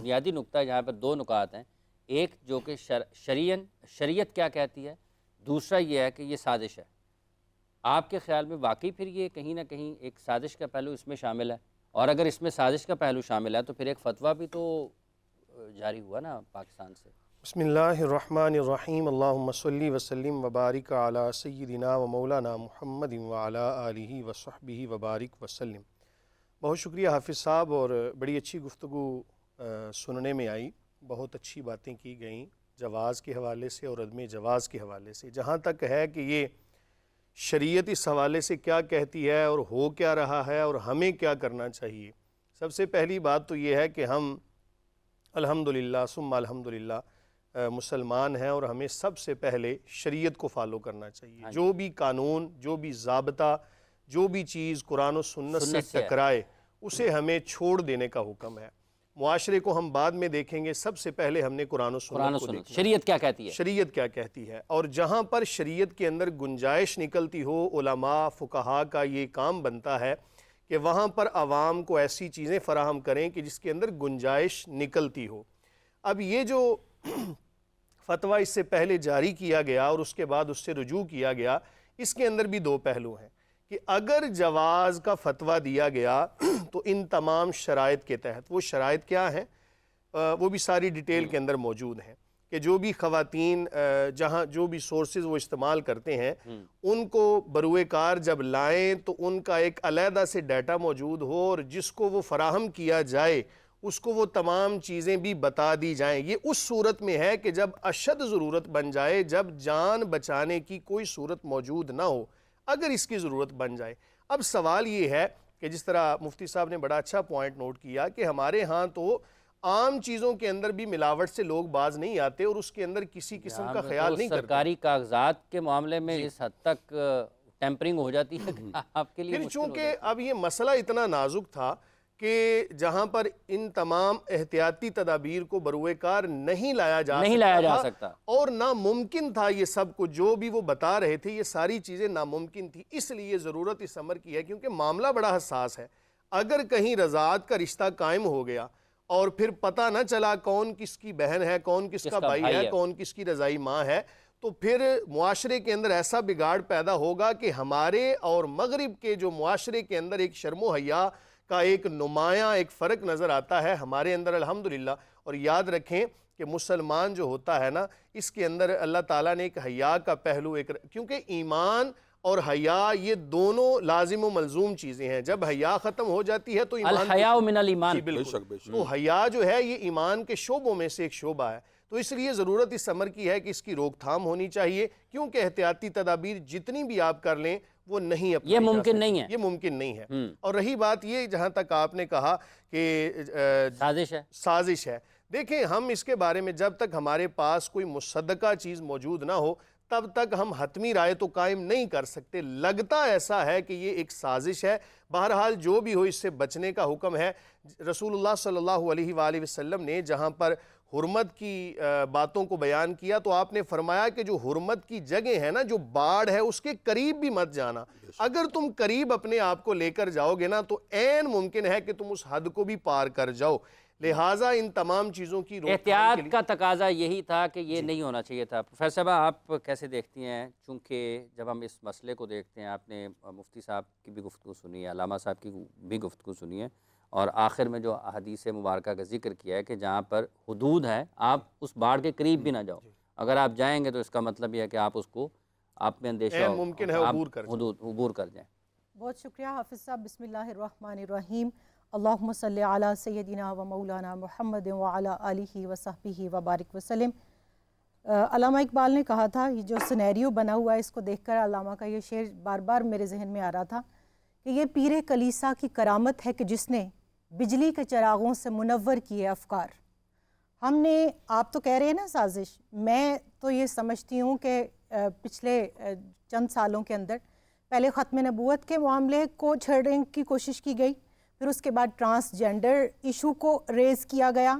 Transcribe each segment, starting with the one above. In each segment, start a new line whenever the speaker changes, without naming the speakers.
بنیادی نقطہ ہے جہاں پر دو نکات ہیں، ایک جو کہ شریعت کیا کہتی ہے، دوسرا یہ ہے کہ یہ سازش ہے۔ آپ کے خیال میں واقعی پھر یہ کہیں نہ کہیں ایک سازش کا پہلو اس میں شامل ہے؟ اور اگر اس میں سازش کا پہلو شامل ہے تو پھر ایک فتویٰ بھی تو جاری ہوا نا پاکستان سے۔
بسم اللہ الرحمن الرحیم، اللہم صلی وسلم وبارک علی سیدنا و مولانا محمد وعلی آلہ وصحبہ وبارک وسلم۔ بہت شکریہ حافظ صاحب، اور بڑی اچھی گفتگو سننے میں آئی، بہت اچھی باتیں کی گئیں جواز کے حوالے سے اور عدم جواز کے حوالے سے۔ جہاں تک ہے کہ یہ شریعت اس حوالے سے کیا کہتی ہے اور ہو کیا رہا ہے اور ہمیں کیا کرنا چاہیے، سب سے پہلی بات تو یہ ہے کہ ہم الحمدللہ ثم الحمدللہ مسلمان ہیں، اور ہمیں سب سے پہلے شریعت کو فالو کرنا چاہیے۔ جو بھی قانون، جو بھی ضابطہ، جو بھی چیز قرآن و سنت سے ٹکرائے اسے ہمیں چھوڑ دینے کا حکم ہے۔ معاشرے کو ہم بعد میں دیکھیں گے، سب سے پہلے ہم نے قرآن و سنت کو دیکھنا ہے،
شریعت کیا کہتی ہے،
شریعت کیا کہتی ہے۔ اور جہاں پر شریعت کے اندر گنجائش نکلتی ہو، علماء فقہاء کا یہ کام بنتا ہے کہ وہاں پر عوام کو ایسی چیزیں فراہم کریں کہ جس کے اندر گنجائش نکلتی ہو۔ اب یہ جو فتویٰ اس سے پہلے جاری کیا گیا اور اس کے بعد اس سے رجوع کیا گیا، اس کے اندر بھی دو پہلو ہیں کہ اگر جواز کا فتویٰ دیا گیا تو ان تمام شرائط کے تحت، وہ شرائط کیا ہیں وہ بھی ساری ڈیٹیل کے اندر موجود ہیں، کہ جو بھی خواتین جہاں جو بھی سورسز وہ استعمال کرتے ہیں ان کو بروئے کار جب لائیں تو ان کا ایک علیحدہ سے ڈیٹا موجود ہو، اور جس کو وہ فراہم کیا جائے اس کو وہ تمام چیزیں بھی بتا دی جائیں۔ یہ اس صورت میں ہے کہ جب اشد ضرورت بن جائے، جب جان بچانے کی کوئی صورت موجود نہ ہو، اگر اس کی ضرورت بن جائے۔ اب سوال یہ ہے کہ جس طرح مفتی صاحب نے بڑا اچھا پوائنٹ نوٹ کیا کہ ہمارے ہاں تو عام چیزوں کے اندر بھی ملاوٹ سے لوگ باز نہیں آتے اور اس کے اندر کسی قسم کا خیال نہیں کرتے۔
سرکاری کاغذات کے معاملے میں اس حد تک ٹیمپرنگ ہو جاتی ہے کہ آپ کے لیے
پھر چونکہ اب یہ مسئلہ اتنا نازک تھا کہ جہاں پر ان تمام احتیاطی تدابیر کو بروئے کار نہیں لایا جا سکتا اور ناممکن تھا، یہ سب کو جو بھی وہ بتا رہے تھے یہ ساری چیزیں ناممکن تھی، اس لیے ضرورت اس امر کی ہے کیونکہ معاملہ بڑا حساس ہے۔ اگر کہیں رضاعت کا رشتہ قائم ہو گیا اور پھر پتہ نہ چلا کون کس کی بہن ہے، کون کس کا بھائی ہے، کون کس کی رضائی ماں ہے، تو پھر معاشرے کے اندر ایسا بگاڑ پیدا ہوگا کہ ہمارے اور مغرب کے جو معاشرے کے اندر ایک شرم و حیا کا ایک نمایاں ایک فرق نظر آتا ہے ہمارے اندر الحمدللہ۔ اور یاد رکھیں کہ مسلمان جو ہوتا ہے نا، اس کے اندر اللہ تعالیٰ نے ایک حیا کا پہلو کیونکہ ایمان اور حیا یہ دونوں لازم و ملزوم چیزیں ہیں، جب حیا ختم ہو جاتی ہے تو ایمان
الحیاء من الایمان،
بالکل، تو حیا جو ہے یہ ایمان کے شعبوں میں سے ایک شعبہ ہے، تو اس لیے ضرورت اس امر کی ہے کہ اس کی روک تھام ہونی چاہیے، کیونکہ احتیاطی تدابیر جتنی بھی آپ کر لیں وہ نہیں اپنائی
یہ ممکن نہیں ہے،
یہ ممکن نہیں ہے۔ اور رہی بات یہ جہاں تک آپ نے کہا کہ سازش ہے، دیکھیں ہم اس کے بارے میں جب تک ہمارے پاس کوئی مصدقہ چیز موجود نہ ہو تب تک ہم حتمی رائے تو قائم نہیں کر سکتے۔ لگتا ایسا ہے کہ یہ ایک سازش ہے، بہرحال جو بھی ہو اس سے بچنے کا حکم ہے۔ رسول اللہ صلی اللہ علیہ وآلہ وسلم نے جہاں پر حرمت کی باتوں کو بیان کیا تو آپ نے فرمایا کہ جو حرمت کی جگہ ہے نا، جو باڑ ہے، اس کے قریب بھی مت جانا۔ اگر تم قریب اپنے آپ کو لے کر جاؤ گے نا تو عین ممکن ہے کہ تم اس حد کو بھی پار کر جاؤ، لہٰذا ان تمام چیزوں کی
احتیاط کا تقاضا یہی تھا کہ یہ نہیں ہونا چاہیے تھا۔ پروفیسر صاحب آپ کیسے دیکھتی ہیں، چونکہ جب ہم اس مسئلے کو دیکھتے ہیں، آپ نے مفتی صاحب کی بھی گفتگو سنی ہے، علامہ صاحب کی بھی گفتگو سنی ہے، اور آخر میں جو احادیث مبارکہ کا ذکر کیا ہے کہ جہاں پر حدود ہے آپ اس باڑ کے قریب بھی نہ جاؤ، اگر آپ جائیں گے تو اس کا مطلب یہ ہے کہ آپ اس کو آپ میں اندیشہ
ممکن ہے
عبور کر جائیں۔
بہت شکریہ حافظ صاحب۔ بسم اللہ الرحمن الرحیم، اللہم صلی علی سیدنا و مولانا محمد وعلی آلہ وصحبہ وبارک وسلم۔ علامہ اقبال نے کہا تھا، یہ جو سینیریو بنا ہوا ہے اس کو دیکھ کر علامہ کا یہ شعر بار بار میرے ذہن میں آ رہا تھا کہ یہ پیر کلیسا کی کرامت ہے کہ جس نے بجلی کے چراغوں سے منور کیے افکار۔ ہم نے، آپ تو کہہ رہے ہیں نا سازش، میں تو یہ سمجھتی ہوں کہ پچھلے چند سالوں کے اندر پہلے ختم نبوت کے معاملے کو چھیڑنے کی کوشش کی گئی، پھر اس کے بعد ٹرانسجینڈر ایشو کو ریز کیا گیا،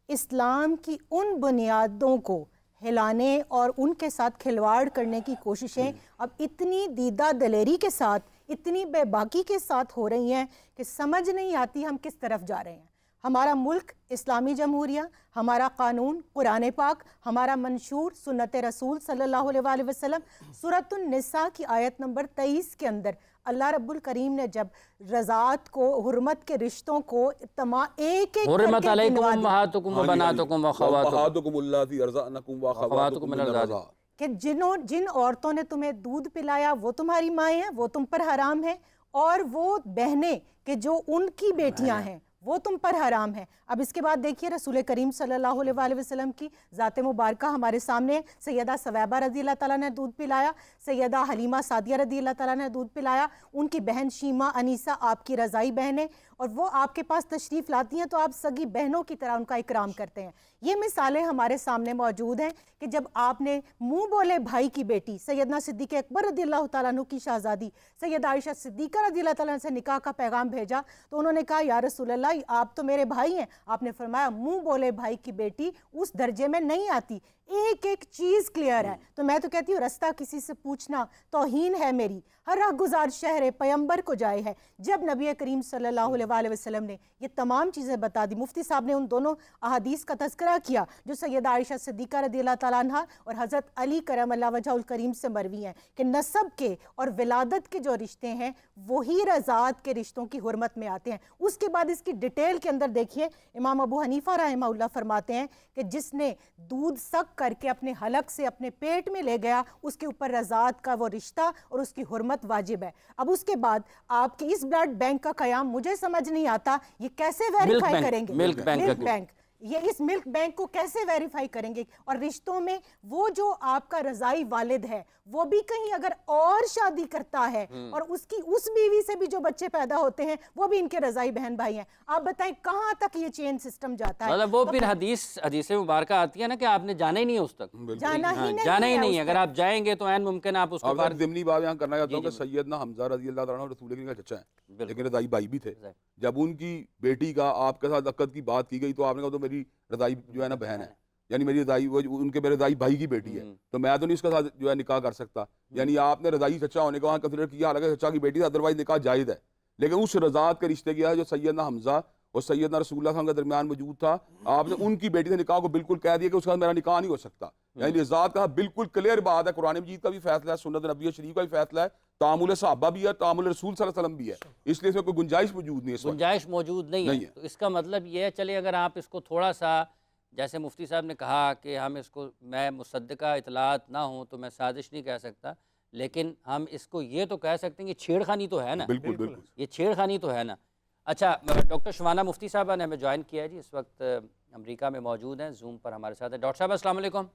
اسلام کی ان بنیادوں کو ہلانے اور ان کے ساتھ کھلواڑ کرنے کی کوششیں اب اتنی دیدہ دلیری کے ساتھ، اتنی بے باکی کے ساتھ ہو رہی ہیں کہ سمجھ نہیں آتی ہم کس طرف جا رہے ہیں۔ ہمارا ملک اسلامی جمہوریہ، ہمارا قانون قرآن پاک، ہمارا منشور سنت رسول صلی اللہ علیہ وآلہ وسلم۔ سورۃ النساء کی آیت نمبر 23 کے اندر اللہ رب الکریم نے جب رضاعت کو، حرمت کے رشتوں کو ایک ایک
حرمت علیکم امہاتکم وبناتکم
وخواتکم اللاتی ارضعنکم وخواتکم من الرضاع،
کہ جن عورتوں نے تمہیں دودھ پلایا وہ تمہاری مائیں ہیں، وہ تم پر حرام ہیں، اور وہ بہنیں کہ جو ان کی بیٹیاں ہیں وہ تم پر حرام ہے۔ اب اس کے بعد دیکھیے رسول کریم صلی اللہ علیہ وآلہ وسلم کی ذات مبارکہ ہمارے سامنے، سیدہ ثویبہ رضی اللہ تعالیٰ نے دودھ پلایا، سیدہ حلیمہ سعدیہ رضی اللہ تعالیٰ نے دودھ پلایا، ان کی بہن شیمہ انیسہ آپ کی رضائی بہنیں، اور وہ آپ کے پاس تشریف لاتی ہیں تو آپ سگی بہنوں کی طرح ان کا اکرام کرتے ہیں۔ یہ مثالیں ہمارے سامنے موجود ہیں کہ جب آپ نے منہ بولے بھائی کی بیٹی سیدنا صدیق اکبر رضی اللہ تعالیٰ عنہ کی شہزادی سیدہ عائشہ صدیقہ رضی اللہ تعالیٰ عنہ سے نکاح کا پیغام بھیجا تو انہوں نے کہا یا رسول اللہ آپ تو میرے بھائی ہیں۔ آپ نے فرمایا منہ بولے بھائی کی بیٹی اس درجے میں نہیں آتی، ایک ایک چیز کلیئر ہے۔ تو میں تو کہتی ہوں رستہ کسی سے پوچھنا توہین ہے میری، ہر راہ گزار شہر پیمبر کو جائے ہے۔ جب نبی کریم صلی اللہ علیہ وآلہ وسلم نے یہ تمام چیزیں بتا دی، مفتی صاحب نے ان دونوں احادیث کا تذکرہ کیا جو سیدہ عائشہ صدیقہ رضی اللہ تعالیٰ عنہ اور حضرت علی کرم اللہ وجہہ الکریم سے مروی ہیں کہ نسب کے اور ولادت کے جو رشتے ہیں وہی رضاعت کے رشتوں کی حرمت میں آتے ہیں۔ اس کے بعد اس کی ڈیٹیل کے اندر دیکھیے امام ابو حنیفہ رحمہ اللہ فرماتے ہیں کہ جس نے دودھ سک کر کے اپنے حلق سے اپنے پیٹ میں لے گیا اس کے اوپر رضاعت کا وہ رشتہ اور اس کی حرمت واجب ہے۔ اب اس کے بعد آپ کے اس بلڈ بینک کا قیام مجھے سمجھ نہیں آتا یہ کیسے ویریفائی کریں گے؟
ملک بینک
یہ اس ملک بینک کو کیسے ویریفائی کریں گے؟ اور رشتوں میں وہ جو آپ کا رضائی والد ہے وہ بھی کہیں اگر اور شادی کرتا ہے اور اس بیوی سے بھی جو بچے پیدا ہوتے ہیں وہ بھی ان کے رضائی بہن بھائی ہیں، آپ بتائیں کہاں تک یہ چین سسٹم جاتا ہے؟
مطلب وہ پھر حدیث مبارکہ آتی ہے نا کہ آپ نے جانا ہی نہیں اس تک،
جانا
ہی نہیں، اگر آپ جائیں گے تو عین ممکن آپ اس کو
اگر ضمنی بات یہاں کرنا چاہتا ہوں کہ سیدنا حمزہ رضی اللہ تعالیٰ عنہ رسول کریم کا چچا ہیں لیکن رضائی بھائی بھی تھے۔ جب ان کی بیٹی کا آپ کے ساتھ عقد کی بات کی گئی تو آپ نے کہا تو میری رضائی جو ہے نا بہن ہے، یعنی میری رضائی ان کے میرے رضائی بھائی کی بیٹی ہے تو میں تو نہیں اس کے ساتھ جو ہے نکاح کر سکتا، یعنی آپ نے رضائی چچا ہونے کا وہاں کنسیڈر کیا، حالانکہ چچا کی بیٹی تھا، ادروائز نکاح جائز ہے، لیکن اس رضاعت کے رشتے کیا ہے جو سیدنا حمزہ اور سیدنا رسول اللہ صلی اللہ علیہ وسلم کے درمیان موجود تھا، آپ نے ان کی بیٹی سے نکاح کو بالکل کہہ دیا کہ اس کے ساتھ میرا نکاح نہیں ہو سکتا، یعنی رضاعت کا بالکل کلیئر بات ہے، قرآن مجید کا بھی فیصلہ ہے، سنت نبوی شریف کا بھی فیصلہ ہے، تعامل صحابہ بھی ہے، تعامل رسول صلی اللہ علیہ وسلم بھی ہے، اس لیے اس میں کوئی گنجائش موجود نہیں ہے،
گنجائش موجود نہیں ہے۔ تو اس کا مطلب یہ ہے چلے اگر آپ اس کو تھوڑا سا جیسے مفتی صاحب نے کہا کہ ہم اس کو میں مصدقہ اطلاعات نہ ہوں تو میں سازش نہیں کہہ سکتا، لیکن ہم اس کو یہ تو کہہ سکتے ہیں کہ چھیڑ خانی تو ہے نا،
بالکل
یہ چھیڑ خانی تو ہے نا۔ اچھا ڈاکٹر شوانہ مفتی صاحبہ نے ہمیں جوائن کیا ہے جی، اس وقت امریکہ میں موجود ہیں، زوم پر ہمارے ساتھ ہیں۔ ڈاکٹر صاحب السلام علیکم۔